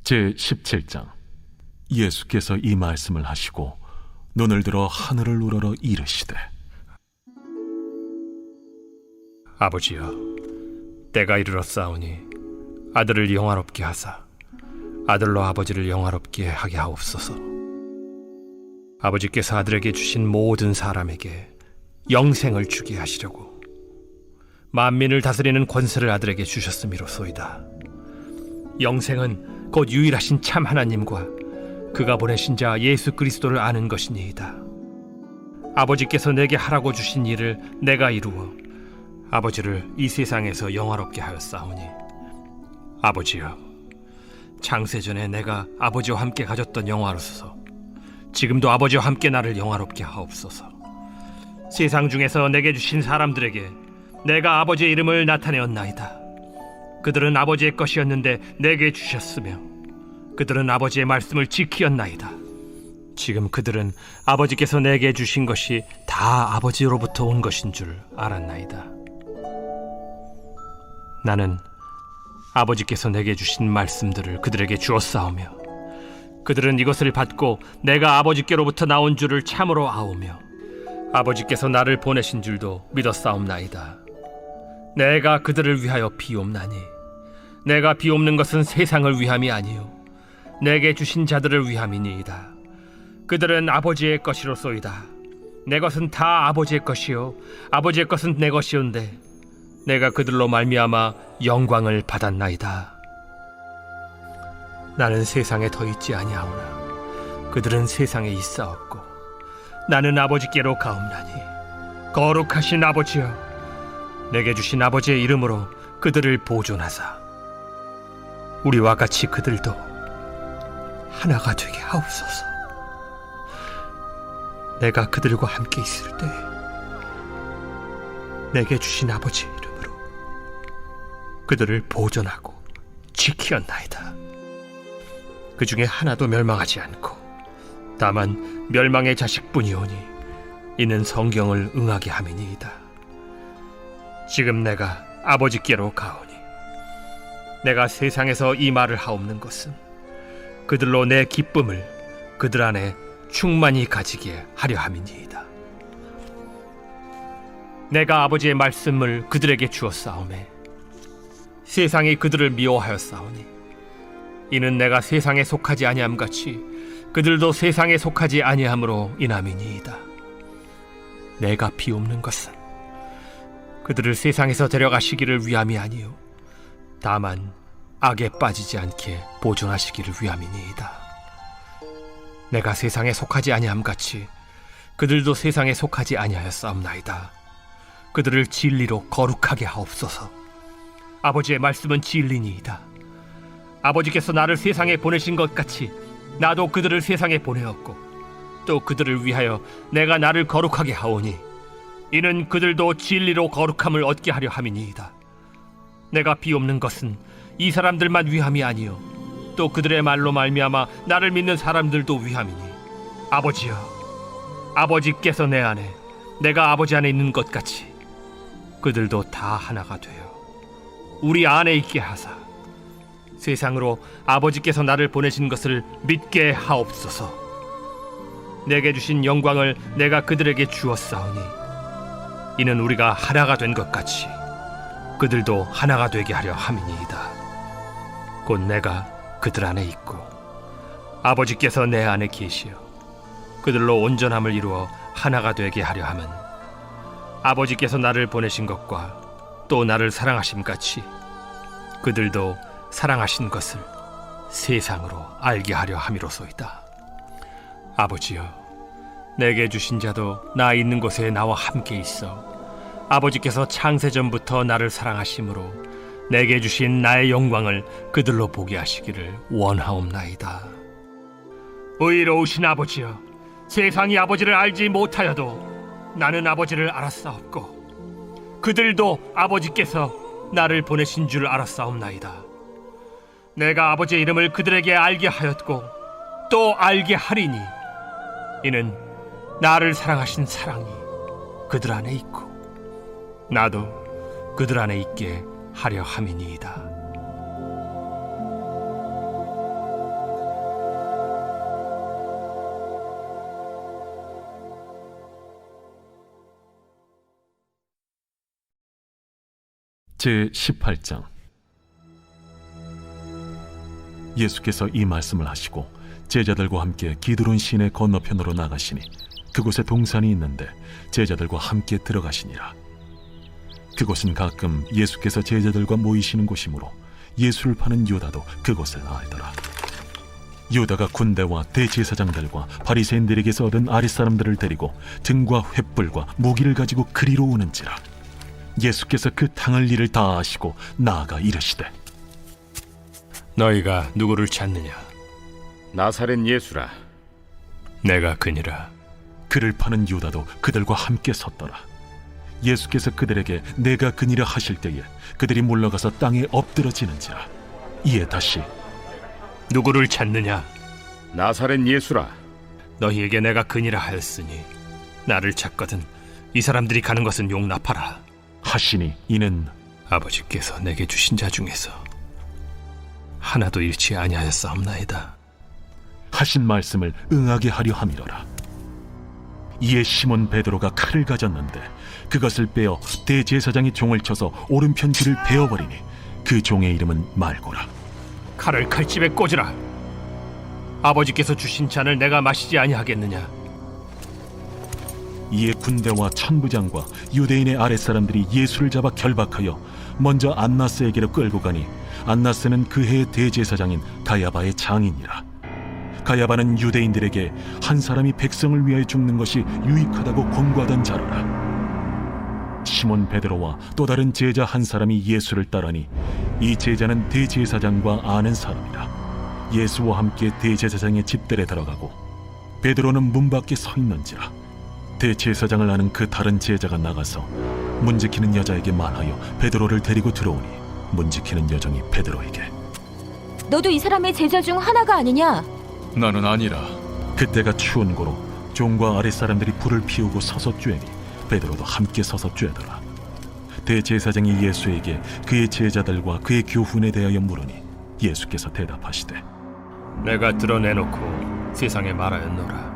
제17장. 예수께서 이 말씀을 하시고 눈을 들어 하늘을 우러러 이르시되, 아버지여, 때가 이르렀사오니 아들을 영화롭게 하사 아들로 아버지를 영화롭게 하게 하옵소서. 아버지께서 아들에게 주신 모든 사람에게 영생을 주게 하시려고 만민을 다스리는 권세를 아들에게 주셨음이로소이다. 영생은 곧 유일하신 참 하나님과 그가 보내신 자 예수 그리스도를 아는 것이니이다. 아버지께서 내게 하라고 주신 일을 내가 이루어 아버지를 이 세상에서 영화롭게 하였사오니, 아버지여, 창세전에 내가 아버지와 함께 가졌던 영화로서 지금도 아버지와 함께 나를 영화롭게 하옵소서. 세상 중에서 내게 주신 사람들에게 내가 아버지의 이름을 나타내었나이다. 그들은 아버지의 것이었는데 내게 주셨으며 그들은 아버지의 말씀을 지키었나이다. 지금 그들은 아버지께서 내게 주신 것이 다 아버지로부터 온 것인 줄 알았나이다. 나는 아버지께서 내게 주신 말씀들을 그들에게 주었사오며 그들은 이것을 받고 내가 아버지께로부터 나온 줄을 참으로 아오며 아버지께서 나를 보내신 줄도 믿었사옵나이다. 내가 그들을 위하여 비옵나니 내가 비옵는 것은 세상을 위함이 아니요 내게 주신 자들을 위함이니이다. 그들은 아버지의 것이로소이다. 내 것은 다 아버지의 것이요 아버지의 것은 내 것이온데 내가 그들로 말미암아 영광을 받았나이다. 나는 세상에 더 있지 아니하오나 그들은 세상에 있사옵고 나는 아버지께로 가옵나니, 거룩하신 아버지여, 내게 주신 아버지의 이름으로 그들을 보존하사 우리와 같이 그들도 하나가 되게 하옵소서. 내가 그들과 함께 있을 때 내게 주신 아버지의 이름으로 그들을 보존하고 지키었나이다. 그 중에 하나도 멸망하지 않고 다만 멸망의 자식뿐이오니 이는 성경을 응하게 함이니이다. 지금 내가 아버지께로 가오니 내가 세상에서 이 말을 하옵는 것은 그들로 내 기쁨을 그들 안에 충만히 가지게 하려 함이니이다. 내가 아버지의 말씀을 그들에게 주었사오매 세상이 그들을 미워하였사오니 이는 내가 세상에 속하지 아니함같이 그들도 세상에 속하지 아니함으로 인함이니이다. 내가 비옵는 것은 그들을 세상에서 데려가시기를 위함이 아니요 다만 악에 빠지지 않게 보존하시기를 위함이니이다. 내가 세상에 속하지 아니함같이 그들도 세상에 속하지 아니하였사옵나이다. 그들을 진리로 거룩하게 하옵소서. 아버지의 말씀은 진리니이다. 아버지께서 나를 세상에 보내신 것 같이 나도 그들을 세상에 보내었고 또 그들을 위하여 내가 나를 거룩하게 하오니 이는 그들도 진리로 거룩함을 얻게 하려 함이니이다. 내가 비옵는 것은 이 사람들만 위함이 아니요 또 그들의 말로 말미암아 나를 믿는 사람들도 위함이니, 아버지여, 아버지께서 내 안에 내가 아버지 안에 있는 것 같이 그들도 다 하나가 되어 우리 안에 있게 하사 세상으로 아버지께서 나를 보내신 것을 믿게 하옵소서. 내게 주신 영광을 내가 그들에게 주었사오니 이는 우리가 하나가 된 것 같이 그들도 하나가 되게 하려 함이니이다. 곧 내가 그들 안에 있고 아버지께서 내 안에 계시어 그들로 온전함을 이루어 하나가 되게 하려 함은 아버지께서 나를 보내신 것과 또 나를 사랑하심 같이 그들도 사랑하신 것을 세상으로 알게 하려 함이로소이다. 아버지여, 내게 주신 자도 나 있는 곳에 나와 함께 있어 아버지께서 창세전부터 나를 사랑하심으로 내게 주신 나의 영광을 그들로 보게 하시기를 원하옵나이다. 의로우신 아버지여, 세상이 아버지를 알지 못하여도 나는 아버지를 알았사옵고 그들도 아버지께서 나를 보내신 줄 알았사옵나이다. 내가 아버지의 이름을 그들에게 알게 하였고 또 알게 하리니 이는 나를 사랑하신 사랑이 그들 안에 있고 나도 그들 안에 있게 하려 함이니이다. 제18장. 예수께서 이 말씀을 하시고 제자들과 함께 기드론 시내 건너편으로 나가시니 그곳에 동산이 있는데 제자들과 함께 들어가시니라. 그곳은 가끔 예수께서 제자들과 모이시는 곳이므로 예수를 파는 유다도 그곳을 알더라. 유다가 군대와 대제사장들과 바리새인들에게서 얻은 아랫사람들을 데리고 등과 횃불과 무기를 가지고 그리로 오는지라. 예수께서 그 당할 일을 다 아시고 나아가 이르시되, 너희가 누구를 찾느냐? 나사렛 예수라. 내가 그니라. 그를 파는 유다도 그들과 함께 섰더라. 예수께서 그들에게 내가 그니라 하실 때에 그들이 물러가서 땅에 엎드러지는지라. 이에 다시 누구를 찾느냐? 나사렛 예수라. 너희에게 내가 그니라 하였으니 나를 찾거든 이 사람들이 가는 것은 용납하라. 하시니 이는 아버지께서 내게 주신 자 중에서 하나도 잃지 아니하였사옵나이다. 하신 말씀을 응하게 하려 함이로라. 이에 시몬 베드로가 칼을 가졌는데 그것을 빼어 대제사장이 종을 쳐서 오른편 귀를 베어버리니 그 종의 이름은 말고라. 칼을 칼집에 꽂으라. 아버지께서 주신 잔을 내가 마시지 아니하겠느냐? 이에 군대와 천부장과 유대인의 아랫사람들이 예수를 잡아 결박하여 먼저 안나스에게로 끌고 가니 안나스는 그 해의 대제사장인 가야바의 장인이라. 가야바는 유대인들에게 한 사람이 백성을 위하여 죽는 것이 유익하다고 권고하던 자라라. 시몬 베드로와 또 다른 제자 한 사람이 예수를 따르니 이 제자는 대제사장과 아는 사람이라. 예수와 함께 대제사장의 집들에 들어가고 베드로는 문 밖에 서 있는지라. 대제사장을 아는 그 다른 제자가 나가서 문 지키는 여자에게 말하여 베드로를 데리고 들어오니 문 지키는 여종이 베드로에게, 너도 이 사람의 제자 중 하나가 아니냐? 나는 아니라. 그때가 추운 고로 종과 아랫사람들이 불을 피우고 서서 쬐니 베드로도 함께 서서 쬐더라. 대제사장이 예수에게 그의 제자들과 그의 교훈에 대하여 물으니 예수께서 대답하시되, 내가 드러내놓고 세상에 말하였노라.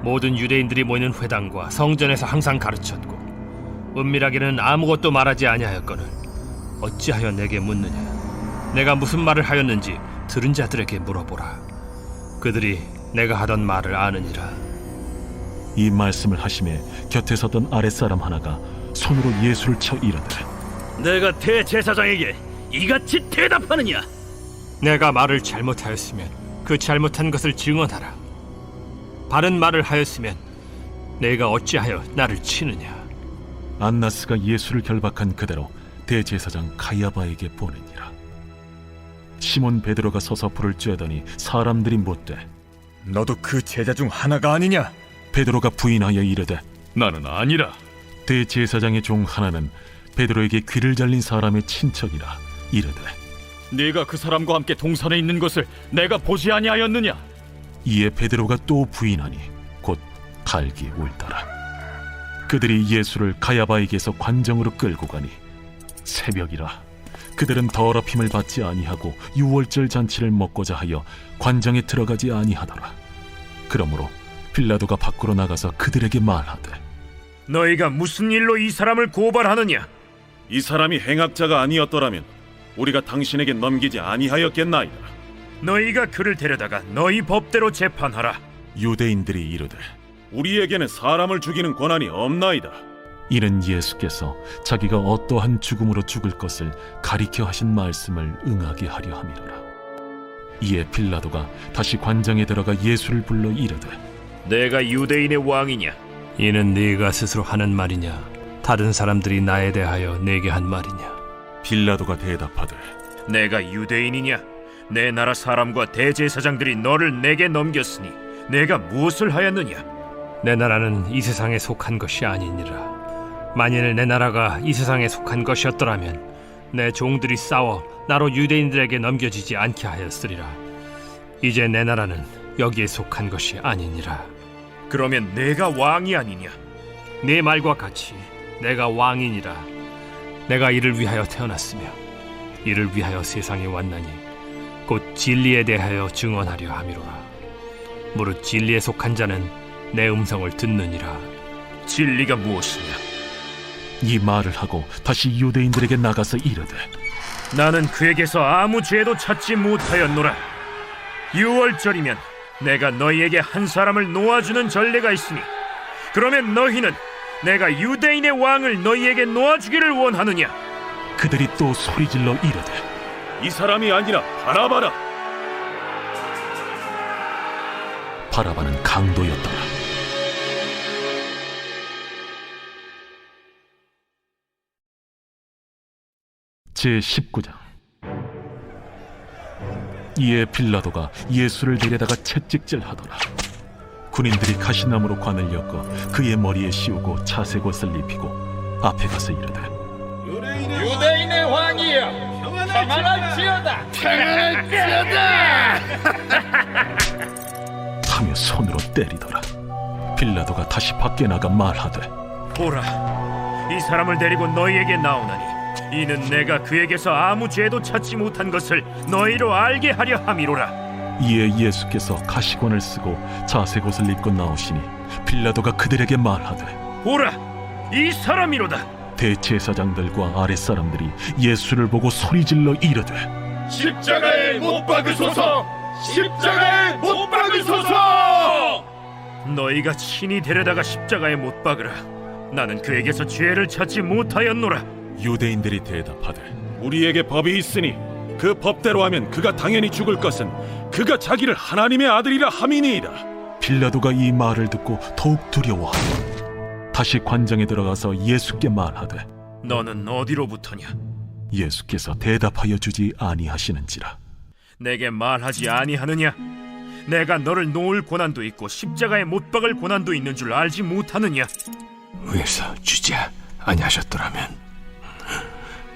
모든 유대인들이 모이는 회당과 성전에서 항상 가르쳤고 은밀하게는 아무것도 말하지 아니하였거늘 어찌하여 내게 묻느냐? 내가 무슨 말을 하였는지 들은 자들에게 물어보라. 그들이 내가 하던 말을 아느니라. 이 말씀을 하심에 곁에 섰던 아랫사람 하나가 손으로 예수를 쳐 이르되, 내가 대제사장에게 이같이 대답하느냐? 내가 말을 잘못하였으면 그 잘못한 것을 증언하라. 바른 말을 하였으면 내가 어찌하여 나를 치느냐? 안나스가 예수를 결박한 그대로 대제사장 가야바에게 보내니라. 시몬 베드로가 서서 불을 쬐더니 사람들이 묻되, 너도 그 제자 중 하나가 아니냐? 베드로가 부인하여 이르되, 나는 아니라. 대제사장의 종 하나는 베드로에게 귀를 잘린 사람의 친척이라. 이르되, 네가 그 사람과 함께 동산에 있는 것을 내가 보지 아니하였느냐? 이에 베드로가 또 부인하니 곧 갈기 울더라. 그들이 예수를 가야바에게서 관정으로 끌고 가니 새벽이라. 그들은 더럽힘을 받지 아니하고 유월절 잔치를 먹고자 하여 관정에 들어가지 아니하더라. 그러므로 빌라도가 밖으로 나가서 그들에게 말하되, 너희가 무슨 일로 이 사람을 고발하느냐? 이 사람이 행악자가 아니었더라면 우리가 당신에게 넘기지 아니하였겠나이다. 너희가 그를 데려다가 너희 법대로 재판하라. 유대인들이 이르되, 우리에게는 사람을 죽이는 권한이 없나이다. 이는 예수께서 자기가 어떠한 죽음으로 죽을 것을 가리켜 하신 말씀을 응하게 하려 함이로라. 이에 빌라도가 다시 관장에 들어가 예수를 불러 이르되, 내가 유대인의 왕이냐? 이는 네가 스스로 하는 말이냐? 다른 사람들이 나에 대하여 내게 한 말이냐? 빌라도가 대답하되, 내가 유대인이냐? 내 나라 사람과 대제사장들이 너를 내게 넘겼으니 내가 무엇을 하였느냐? 내 나라는 이 세상에 속한 것이 아니니라. 만일 내 나라가 이 세상에 속한 것이었더라면 내 종들이 싸워 나로 유대인들에게 넘겨지지 않게 하였으리라. 이제 내 나라는 여기에 속한 것이 아니니라. 그러면 내가 왕이 아니냐? 네 말과 같이 내가 왕이니라. 내가 이를 위하여 태어났으며 이를 위하여 세상에 왔나니 곧 진리에 대하여 증언하려 함이로라. 무릇 진리에 속한 자는 내 음성을 듣느니라. 진리가 무엇이냐? 이 말을 하고 다시 유대인들에게 나가서 이르되 나는 그에게서 아무 죄도 찾지 못하였노라. 6월절이면 내가 너희에게 한 사람을 놓아주는 전례가 있으니 그러면 너희는 내가 유대인의 왕을 너희에게 놓아주기를 원하느냐? 그들이 또 소리질러 이르되 이 사람이 아니라 바라바라. 바라바는 강도였더라. 제19장. 이에 빌라도가 예수를 데려다가 채찍질하더라. 군인들이 가시나무로 관을 엮어 그의 머리에 씌우고 차색옷을 입히고 앞에 가서 이르되 유대인의 왕이여, 평안할지어다. 하며 손으로 때리더라. 빌라도가 다시 밖에 나가 말하되 보라, 이 사람을 데리고 너희에게 나오나니 이는 내가 그에게서 아무 죄도 찾지 못한 것을 너희로 알게 하려 함이로라. 이에 예수께서 가시관을 쓰고 자색옷을 입고 나오시니 빌라도가 그들에게 말하되 보라, 이 사람이로다. 대제사장들과 아랫사람들이 예수를 보고 소리질러 이르되 십자가에 못 박으소서! 십자가에 못 박으소서! 너희가 친히 데려다가 십자가에 못 박으라. 나는 그에게서 죄를 찾지 못하였노라. 유대인들이 대답하되 우리에게 법이 있으니 그 법대로 하면 그가 당연히 죽을 것은 그가 자기를 하나님의 아들이라 함이니이다. 빌라도가 이 말을 듣고 더욱 두려워하여 다시 관장에 들어가서 예수께 말하되 너는 어디로부터냐? 예수께서 대답하여 주지 아니하시는지라. 내게 말하지 아니하느냐? 내가 너를 놓을 고난도 있고 십자가에 못 박을 고난도 있는 줄 알지 못하느냐? 위에서 주지 아니하셨더라면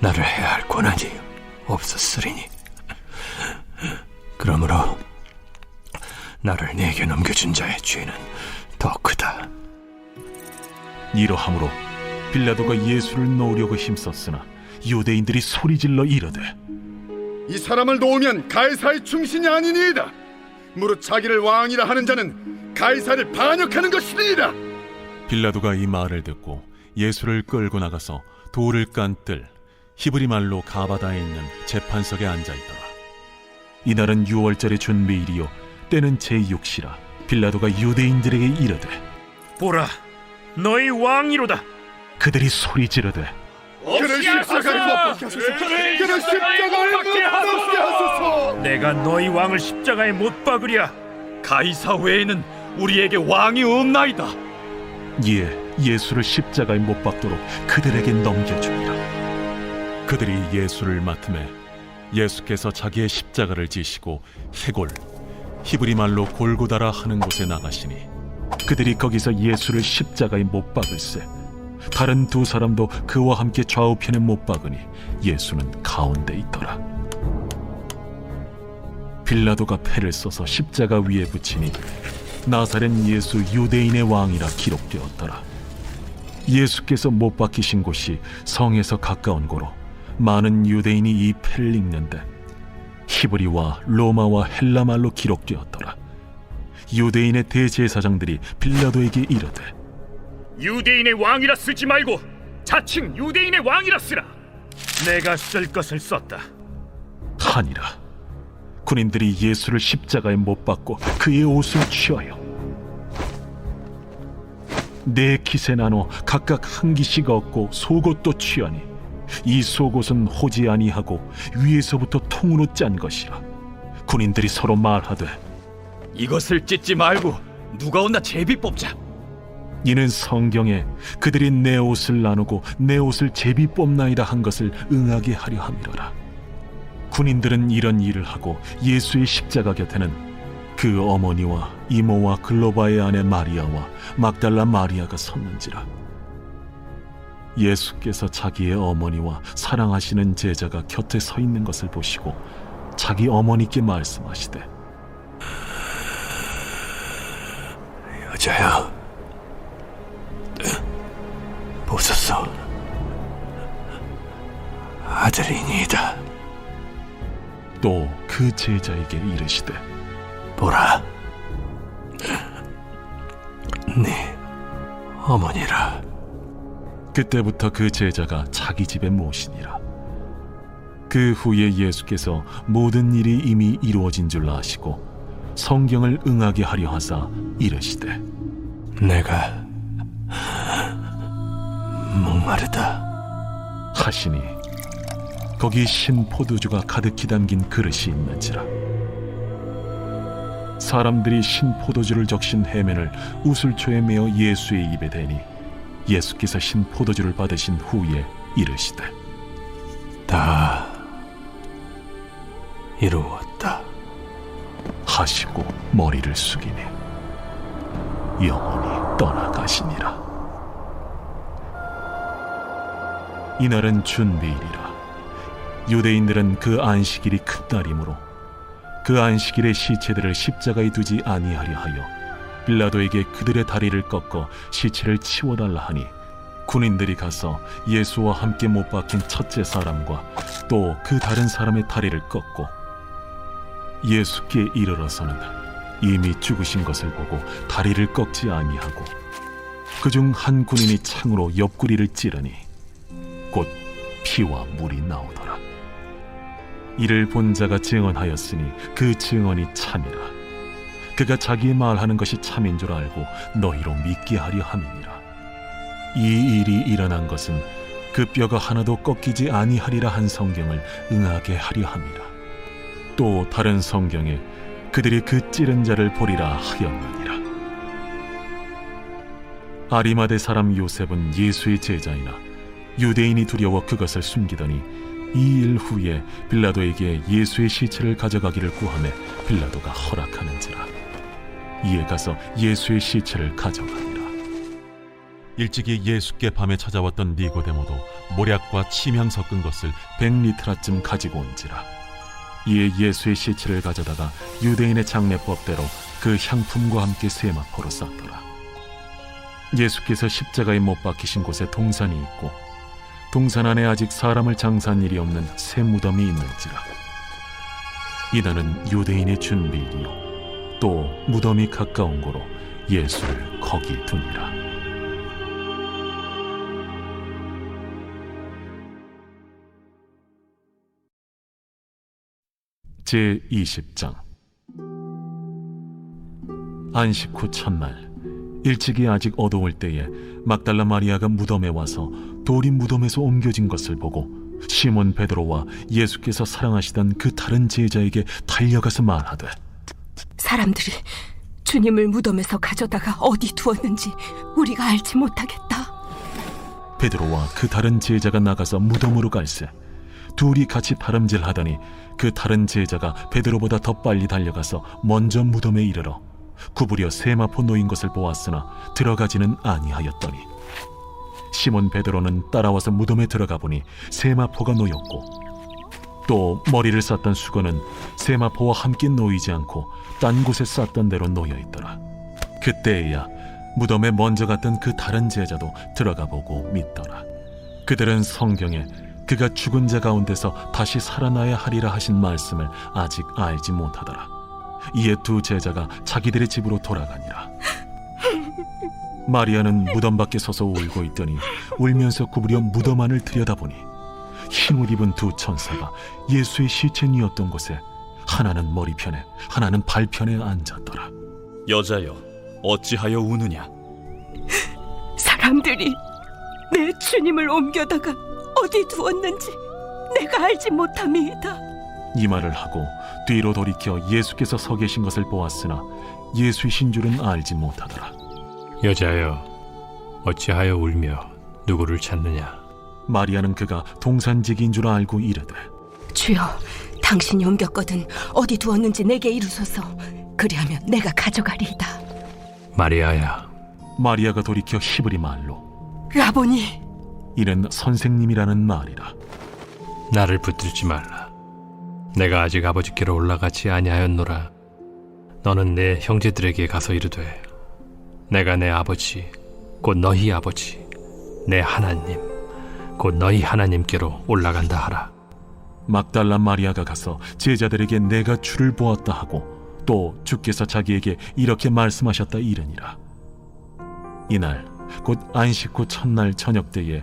나를 해야 할 권한이 없었으리니 그러므로 나를 네게 넘겨준 자의 죄는 더 크다. 이러함으로 빌라도가 예수를 놓으려고 힘썼으나 유대인들이 소리질러 이르되 이 사람을 놓으면 가이사의 충신이 아니니이다. 무릇 자기를 왕이라 하는 자는 가이사를 반역하는 것이니이다. 빌라도가 이 말을 듣고 예수를 끌고 나가서 돌을 깐 뜰 히브리 말로 가바다에 있는 재판석에 앉아있더라. 이날은 6월절의 준비일이요 때는 제6시라. 빌라도가 유대인들에게 이르되 보라, 너희 왕이로다. 그들이 소리 지르되 그를 십자가에 못 박게 하소서. 그를 십자가에 못 박게 하소서. 내가 너희 왕을 십자가에 못 박으랴. 가이사 외에는 우리에게 왕이 없나이다. 이에 예수를 십자가에 못 박도록 그들에게 넘겨주니라. 그들이 예수를 맡음에 예수께서 자기의 십자가를 지시고 해골 히브리 말로 골고다라 하는 곳에 나가시니 그들이 거기서 예수를 십자가에 못 박을세. 다른 두 사람도 그와 함께 좌우편에 못 박으니 예수는 가운데 있더라. 빌라도가 패를 써서 십자가 위에 붙이니 나사렛 예수 유대인의 왕이라 기록되었더라. 예수께서 못 박히신 곳이 성에서 가까운 고로 많은 유대인이 이 패를 읽는데 히브리와 로마와 헬라 말로 기록되었더라. 유대인의 대제사장들이 빌라도에게 이르되 유대인의 왕이라 쓰지 말고 자칭 유대인의 왕이라 쓰라. 내가 쓸 것을 썼다. 하니라. 군인들이 예수를 십자가에 못 박고 그의 옷을 취하여 네 킷에 나눠 각각 한 기씩 얻고 속옷도 취하니 이 속옷은 호지 아니하고 위에서부터 통으로 짠 것이라. 군인들이 서로 말하되 이것을 찢지 말고 누가 온나 제비 뽑자. 이는 성경에 그들이 내 옷을 나누고 내 옷을 제비 뽑나이다 한 것을 응하게 하려 함이로라. 군인들은 이런 일을 하고 예수의 십자가 곁에는 그 어머니와 이모와 글로바의 아내 마리아와 막달라 마리아가 섰는지라. 예수께서 자기의 어머니와 사랑하시는 제자가 곁에 서 있는 것을 보시고 자기 어머니께 말씀하시되 여자야, 보소서, 아들이니이다. 또 그 제자에게 이르시되 보라, 네 어머니라. 그때부터 그 제자가 자기 집에 모시니라. 그 후에 예수께서 모든 일이 이미 이루어진 줄 아시고 성경을 응하게 하려 하사 이르시되 내가 목마르다 하시니 거기 신 포도주가 가득히 담긴 그릇이 있는지라. 사람들이 신 포도주를 적신 해면을 우슬초에 메어 예수의 입에 대니 예수께서 신 포도주를 받으신 후에 이르시되 다 이루었다 하시고 머리를 숙이니 영원히 떠나가시니라. 이날은 준비일이라. 유대인들은 그 안식일이 큰 날이므로 그 안식일에 시체들을 십자가에 두지 아니하려 하여 빌라도에게 그들의 다리를 꺾어 시체를 치워달라 하니 군인들이 가서 예수와 함께 못 박힌 첫째 사람과 또 그 다른 사람의 다리를 꺾고 예수께 이르러서는 이미 죽으신 것을 보고 다리를 꺾지 아니하고 그중 한 군인이 창으로 옆구리를 찌르니 곧 피와 물이 나오더라. 이를 본 자가 증언하였으니 그 증언이 참이라. 그가 자기의 말하는 것이 참인 줄 알고 너희로 믿게 하려 함이니라. 이 일이 일어난 것은 그 뼈가 하나도 꺾이지 아니하리라 한 성경을 응하게 하려 함이라. 또 다른 성경에 그들이 그 찌른 자를 보리라 하였느니라. 아리마대 사람 요셉은 예수의 제자이나 유대인이 두려워 그것을 숨기더니 이 일 후에 빌라도에게 예수의 시체를 가져가기를 구하매 빌라도가 허락하는지라. 이에 가서 예수의 시체를 가져가니라. 일찍이 예수께 밤에 찾아왔던 니고데모도 모략과 침향 섞은 것을 100리트라쯤 가지고 온지라. 이에 예수의 시체를 가져다가 유대인의 장례법대로 그 향품과 함께 세마포로 쌌더라. 예수께서 십자가에 못 박히신 곳에 동산이 있고 동산 안에 아직 사람을 장사한 일이 없는 새 무덤이 있는지라. 이날은 유대인의 준비일이요 또 무덤이 가까운 고로 예수를 거기 두니라. 제20장. 안식 후 첫날 일찍이 아직 어두울 때에 막달라 마리아가 무덤에 와서 돌이 무덤에서 옮겨진 것을 보고 시몬 베드로와 예수께서 사랑하시던 그 다른 제자에게 달려가서 말하되 사람들이 주님을 무덤에서 가져다가 어디 두었는지 우리가 알지 못하겠다. 베드로와 그 다른 제자가 나가서 무덤으로 갈새 둘이 같이 다름질하더니 그 다른 제자가 베드로보다 더 빨리 달려가서 먼저 무덤에 이르러 구부려 세마포 놓인 것을 보았으나 들어가지는 아니하였더니 시몬 베드로는 따라와서 무덤에 들어가 보니 세마포가 놓였고 또 머리를 쌌던 수건은 세마포와 함께 놓이지 않고 딴 곳에 쌌던 대로 놓여 있더라. 그때에야 무덤에 먼저 갔던 그 다른 제자도 들어가 보고 믿더라. 그들은 성경에 그가 죽은 자 가운데서 다시 살아나야 하리라 하신 말씀을 아직 알지 못하더라. 이에 두 제자가 자기들의 집으로 돌아가니라. 마리아는 무덤 밖에 서서 울고 있더니 울면서 구부려 무덤 안을 들여다보니 흰옷 입은 두 천사가 예수의 시체니었던 곳에 하나는 머리편에 하나는 발편에 앉았더라. 여자여 어찌하여 우느냐? 사람들이 내 주님을 옮겨다가 어디 두었는지 내가 알지 못함이다. 이 말을 하고 뒤로 돌이켜 예수께서 서 계신 것을 보았으나 예수이신 줄은 알지 못하더라. 여자여 어찌하여 울며 누구를 찾느냐? 마리아는 그가 동산지기인 줄 알고 이르되 주여, 당신이 옮겼거든 어디 두었는지 내게 이루소서. 그리하면 내가 가져가리이다. 마리아야. 마리아가 돌이켜 히브리 말로 라보니, 이는 선생님이라는 말이라. 나를 붙들지 말라. 내가 아직 아버지께로 올라가지 아니하였노라. 너는 내 형제들에게 가서 이르되 내가 내 아버지 곧 너희 아버지 내 하나님 곧 너희 하나님께로 올라간다 하라. 막달라 마리아가 가서 제자들에게 내가 주를 보았다 하고 또 주께서 자기에게 이렇게 말씀하셨다 이르니라. 이날 곧 안식 후 첫날 저녁 때에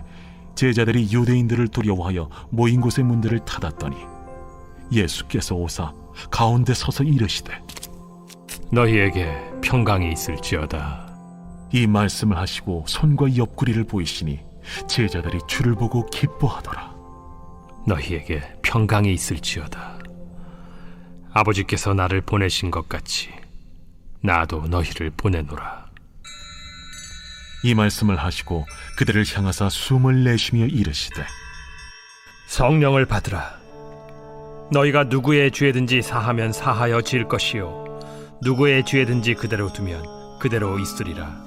제자들이 유대인들을 두려워하여 모인 곳의 문들을 닫았더니 예수께서 오사 가운데 서서 이르시되 너희에게 평강이 있을지어다. 이 말씀을 하시고 손과 옆구리를 보이시니 제자들이 주를 보고 기뻐하더라. 너희에게 평강이 있을지어다. 아버지께서 나를 보내신 것 같이 나도 너희를 보내노라. 이 말씀을 하시고 그들을 향하사 숨을 내쉬며 이르시되 성령을 받으라. 너희가 누구의 죄든지 사하면 사하여 질 것이요 누구의 죄든지 그대로 두면 그대로 있으리라.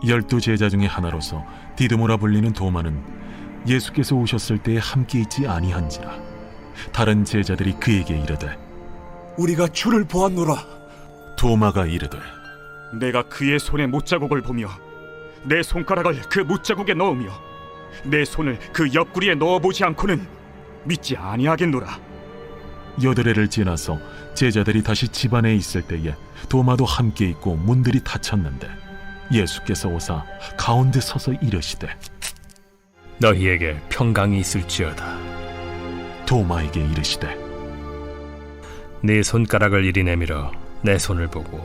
12 제자 중에 하나로서 디드모라 불리는 도마는 예수께서 오셨을 때에 함께 있지 아니한지라. 다른 제자들이 그에게 이르되 우리가 주를 보았노라. 도마가 이르되 내가 그의 손에 못자국을 보며 내 손가락을 그 못자국에 넣으며 내 손을 그 옆구리에 넣어보지 않고는 믿지 아니하겠노라. 8회를 지나서 제자들이 다시 집안에 있을 때에 도마도 함께 있고 문들이 닫혔는데 예수께서 오사 가운데 서서 이르시되 너희에게 평강이 있을지어다. 도마에게 이르시되 네 손가락을 이리 내밀어 내 손을 보고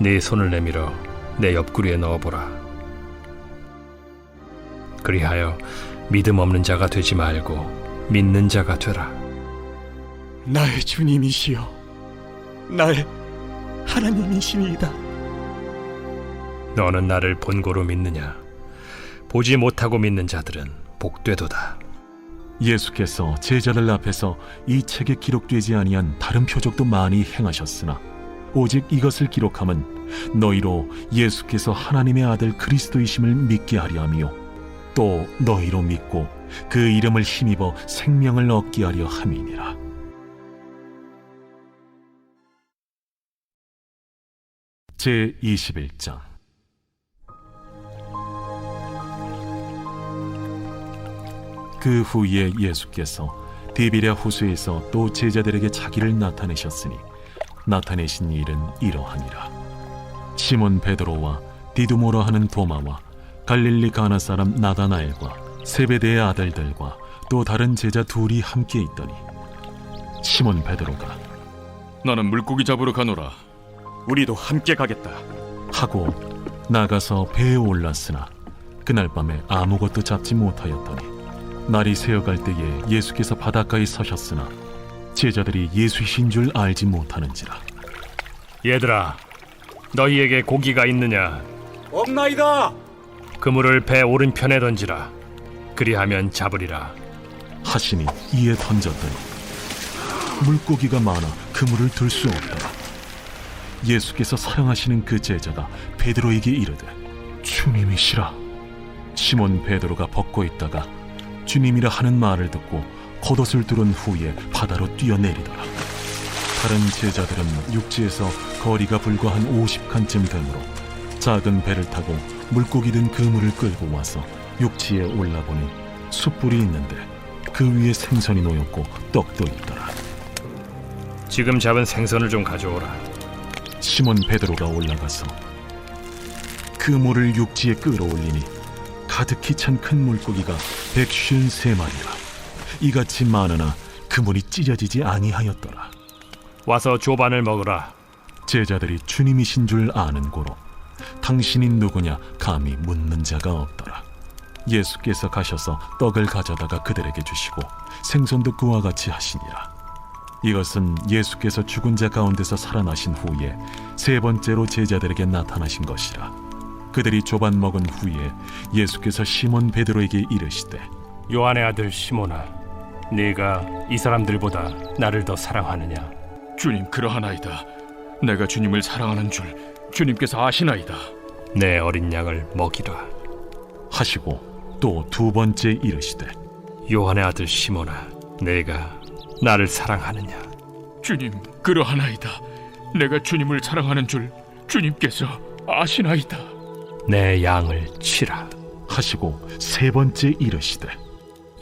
네 손을 내밀어 내 옆구리에 넣어보라. 그리하여 믿음 없는 자가 되지 말고 믿는 자가 되라. 나의 주님이시여 나의 하나님이시니이다. 너는 나를 본고로 믿느냐? 보지 못하고 믿는 자들은 복되도다. 예수께서 제자들 앞에서 이 책에 기록되지 아니한 다른 표적도 많이 행하셨으나 오직 이것을 기록함은 너희로 예수께서 하나님의 아들 그리스도이심을 믿게 하려 함이요 또 너희로 믿고 그 이름을 힘입어 생명을 얻게 하려 함이니라. 제21장. 그 후에 예수께서 디비랴 호수에서 또 제자들에게 자기를 나타내셨으니 나타내신 일은 이러하니라. 시몬 베드로와 디두모라 하는 도마와 갈릴리 가나 사람 나다나엘과 세베대의 아들들과 또 다른 제자 둘이 함께 있더니 시몬 베드로가 나는 물고기 잡으러 가노라. 우리도 함께 가겠다 하고 나가서 배에 올랐으나 그날 밤에 아무것도 잡지 못하였더니 날이 새어갈 때에 예수께서 바닷가에 서셨으나 제자들이 예수이신 줄 알지 못하는지라. 얘들아, 너희에게 고기가 있느냐? 없나이다. 그물을 배 오른편에 던지라. 그리하면 잡으리라. 하시니 이에 던졌더니 물고기가 많아 그물을 들 수 없더라. 예수께서 사랑하시는 그 제자가 베드로에게 이르되 주님이시라. 시몬 베드로가 벗고 있다가 주님이라 하는 말을 듣고 겉옷을 두른 후에 바다로 뛰어내리더라. 다른 제자들은 육지에서 거리가 불과 한 50칸쯤 되므로 작은 배를 타고 물고기 든 그물을 끌고 와서 육지에 올라보니 숯불이 있는데 그 위에 생선이 놓였고 떡도 있더라. 지금 잡은 생선을 좀 가져오라. 시몬 베드로가 올라가서 그물을 육지에 끌어올리니 가득히 찬 큰 물고기가 153마리라. 이같이 많으나 그물이 찢어지지 아니하였더라. 와서 조반을 먹으라. 제자들이 주님이신 줄 아는 고로 당신이 누구냐 감히 묻는 자가 없더라. 예수께서 가셔서 떡을 가져다가 그들에게 주시고 생선도 그와 같이 하시니라. 이것은 예수께서 죽은 자 가운데서 살아나신 후에 세 번째로 제자들에게 나타나신 것이라. 그들이 조반 먹은 후에 예수께서 시몬 베드로에게 이르시되 요한의 아들 시몬아, 네가 이 사람들보다 나를 더 사랑하느냐? 주님, 그러하나이다. 내가 주님을 사랑하는 줄 주님께서 아시나이다. 내 어린 양을 먹이라. 하시고 또 두 번째 이르시되 요한의 아들 시몬아, 네가 나를 사랑하느냐? 주님, 그러하나이다. 내가 주님을 사랑하는 줄 주님께서 아시나이다. 내 양을 치라. 하시고 세 번째 이르시되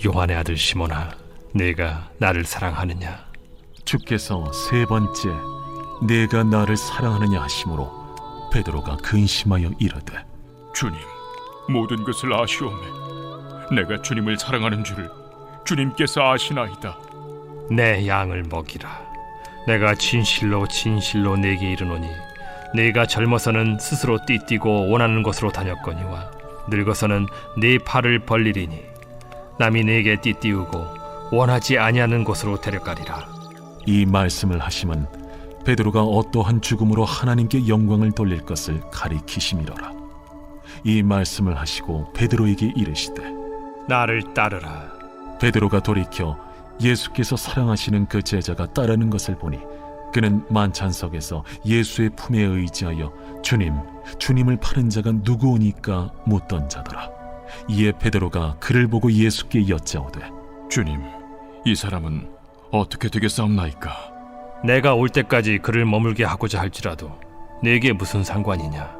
요한의 아들 시몬아, 네가 나를 사랑하느냐? 주께서 세 번째 내가 나를 사랑하느냐 하심으로 베드로가 근심하여 이르되 주님, 모든 것을 아시오매 내가 주님을 사랑하는 줄을 주님께서 아시나이다. 내 양을 먹이라. 내가 진실로 진실로 네게 이르노니 네가 젊어서는 스스로 띠뛰고 원하는 곳으로 다녔거니와 늙어서는 네 팔을 벌리리니 남이 네게 띠띠우고 원하지 아니하는 곳으로 데려가리라. 이 말씀을 하심은 베드로가 어떠한 죽음으로 하나님께 영광을 돌릴 것을 가리키심이로라. 이 말씀을 하시고 베드로에게 이르시되 나를 따르라. 베드로가 돌이켜 예수께서 사랑하시는 그 제자가 따르는 것을 보니 그는 만찬석에서 예수의 품에 의지하여 주님을 파는 자가 누구오니까 묻던 자더라. 이에 베드로가 그를 보고 예수께 여짜오되 주님, 이 사람은 어떻게 되겠사옵나이까? 내가 올 때까지 그를 머물게 하고자 할지라도 네게 무슨 상관이냐?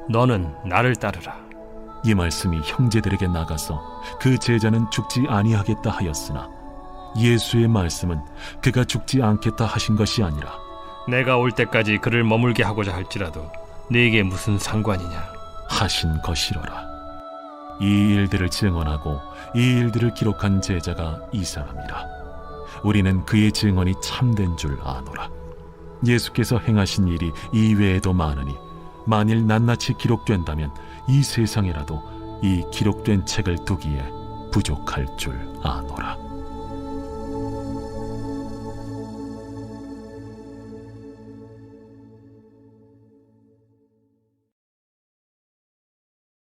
너는 나를 따르라. 이 말씀이 형제들에게 나가서 그 제자는 죽지 아니하겠다 하였으나 예수의 말씀은 그가 죽지 않겠다 하신 것이 아니라 내가 올 때까지 그를 머물게 하고자 할지라도 네게 무슨 상관이냐? 하신 것이로라. 이 일들을 증언하고 이 일들을 기록한 제자가 이 사람이라. 우리는 그의 증언이 참된 줄 아노라. 예수께서 행하신 일이 이외에도 많으니 만일 낱낱이 기록된다면 이 세상에라도 이 기록된 책을 두기에 부족할 줄 아노라.